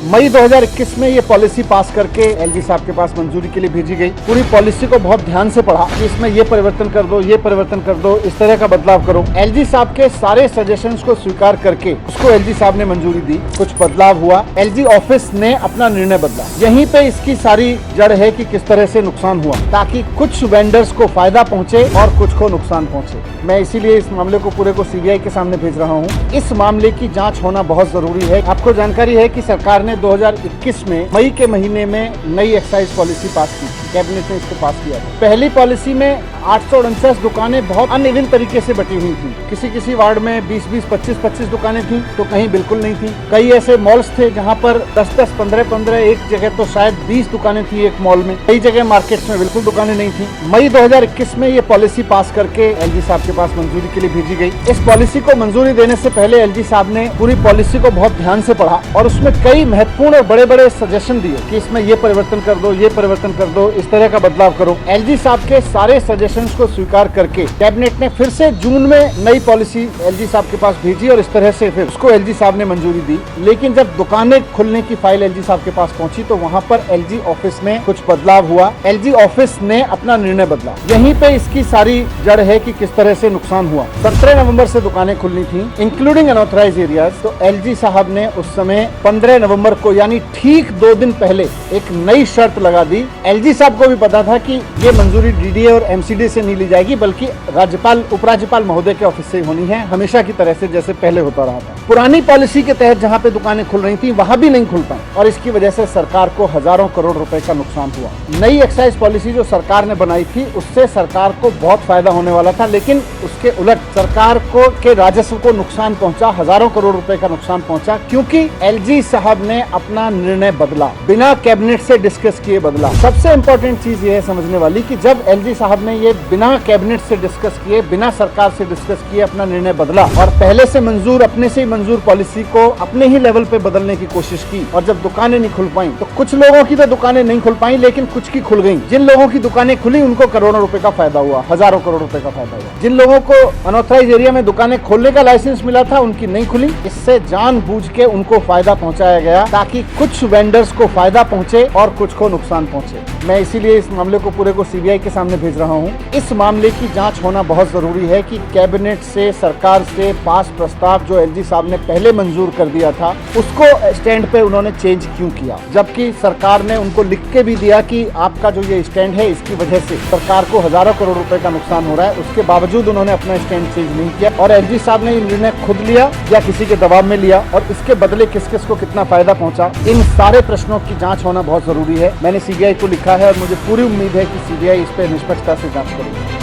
मई 2021 में ये पॉलिसी पास करके एलजी साहब के पास मंजूरी के लिए भेजी गई। पूरी पॉलिसी को बहुत ध्यान से पढ़ा कि इसमें ये परिवर्तन कर दो, ये परिवर्तन कर दो, इस तरह का बदलाव करो। एलजी साहब के सारे सजेशंस को स्वीकार करके उसको एलजी साहब ने मंजूरी दी। कुछ बदलाव हुआ, एलजी ऑफिस ने अपना निर्णय बदला। यहीं पे इसकी सारी जड़ है कि किस तरह से नुकसान हुआ, ताकि कुछ वेंडर्स को फायदा पहुंचे और कुछ को नुकसान पहुंचे। मैं इसीलिए इस मामले को पूरे को सीबीआई के सामने भेज रहा हूं। इस मामले की जांच होना बहुत जरूरी है। आपको जानकारी है कि सरकार ने 2021 में मई के महीने में नई एक्साइज पॉलिसी पास की थी। कैबिनेट ने इसको पास किया था। पहली पॉलिसी में 849 दुकानें बहुत अनइवन तरीके से बटी हुई थी। किसी किसी वार्ड में 20-20, 25-25 दुकानें थी, तो कहीं बिल्कुल नहीं थी। कई ऐसे मॉल्स थे जहां पर 10-10, 15-15, एक जगह तो शायद 20 दुकानें थी एक मॉल में। कई जगह मार्केट्स में बिल्कुल दुकानें नहीं थी। मई 2021 में ये पॉलिसी पास करके एलजी साहब के पास मंजूरी के लिए भेजी गई। इस पॉलिसी को मंजूरी देने से पहले एलजी साहब ने पूरी पॉलिसी को बहुत ध्यान से पढ़ा और उसमें कई महत्वपूर्ण और बड़े बड़े सजेशन दिए कि इसमें ये परिवर्तन कर दो, ये परिवर्तन कर दो, इस तरह का बदलाव करो। एलजी साहब के सारे सजेशंस को स्वीकार करके कैबिनेट ने फिर से जून में नई पॉलिसी एलजी साहब के पास भेजी और इस तरह से फिर उसको एलजी साहब ने मंजूरी दी। लेकिन जब दुकानें खुलने की फाइल एलजी साहब के पास पहुंची तो वहां पर एलजी ऑफिस में कुछ बदलाव हुआ। एलजी ऑफिस ने अपना निर्णय बदला। यहीं पे इसकी सारी जड़ है कि किस तरह से नुकसान हुआ। 17 नवंबर से दुकानें खुलनी थी, इंक्लूडिंग अनऑथराइज्ड एरियाज। तो एलजी साहब ने उस समय 15 नवंबर को, यानी ठीक 2 दिन पहले, एक नई शर्त लगा दी। एलजी साहब को भी पता था कि ये मंजूरी डीडीए और एमसीडी से नहीं ली जाएगी, बल्कि राज्यपाल, उपराज्यपाल महोदय के ऑफिस से होनी है, हमेशा की तरह से जैसे पहले होता रहा था। पुरानी पॉलिसी के तहत जहां पे दुकानें खुल रही थी वहां भी नहीं खुल पाई और इसकी वजह से सरकार को हजारों करोड़ रुपए का नुकसान हुआ। नई एक्साइज पॉलिसी जो सरकार ने बनाई थी उससे सरकार को बहुत फायदा होने वाला था, लेकिन उसके उलट सरकार को के राजस्व को नुकसान पहुंचा, हजारों करोड़ रुपए का नुकसान पहुंचा, क्योंकि एलजी साहब ने अपना निर्णय बदला, बिना कैबिनेट से डिस्कस किए बदला। सबसे इंपॉर्टेंट चीज ये है समझने वाली कि जब एलजी साहब ने ये बिना कैबिनेट से डिस्कस किए, बिना सरकार से डिस्कस किए अपना निर्णय बदला और पहले से मंजूर, अपने से मंजूर पॉलिसी को अपने ही लेवल पे बदलने की कोशिश की, और जब दुकानें नहीं खुल पाई तो कुछ लोगों की तो दुकानें नहीं खुल पाई, लेकिन कुछ की खुल गई। जिन लोगों की दुकानें खुली उनको करोड़ों रुपए का फायदा हुआ, हजारों करोड़ रुपए का फायदा हुआ। जिन लोगों को अनऑथराइज एरिया में दुकानें खोलने का लाइसेंस मिला था उनकी नहीं खुली। इससे जानबूझ के उनको फायदा पहुंचाया गया ताकि कुछ वेंडर्स को फायदा पहुंचे और कुछ को नुकसान पहुंचे। मैं इसीलिए इस मामले को पूरे को सीबीआई के सामने भेज रहा हूं। इस मामले की जांच होना बहुत जरूरी है कि कैबिनेट से, सरकार से पास प्रस्ताव जो एलजी साहब ने पहले मंजूर कर दिया था उसको स्टैंड पे उन्होंने चेंज क्यों किया, जबकि सरकार ने उनको लिख के भी दिया कि आपका जो ये स्टैंड है इसकी वजह से सरकार को हजारों करोड़ रुपए का नुकसान हो रहा है। उसके बावजूद उन्होंने अपना स्टैंड चेंज नहीं किया और एलजी साहब ने ये निर्णय खुद लिया या किसी के दबाव में लिया, और इसके बदले किस किस को कितना फायदा पहुंचा, इन सारे प्रश्नों की जांच होना बहुत जरूरी है। मैंने सीबीआई को लिखा है और मुझे पूरी उम्मीद है कि सीबीआई इस पर निष्पक्षता से जांच करेगी।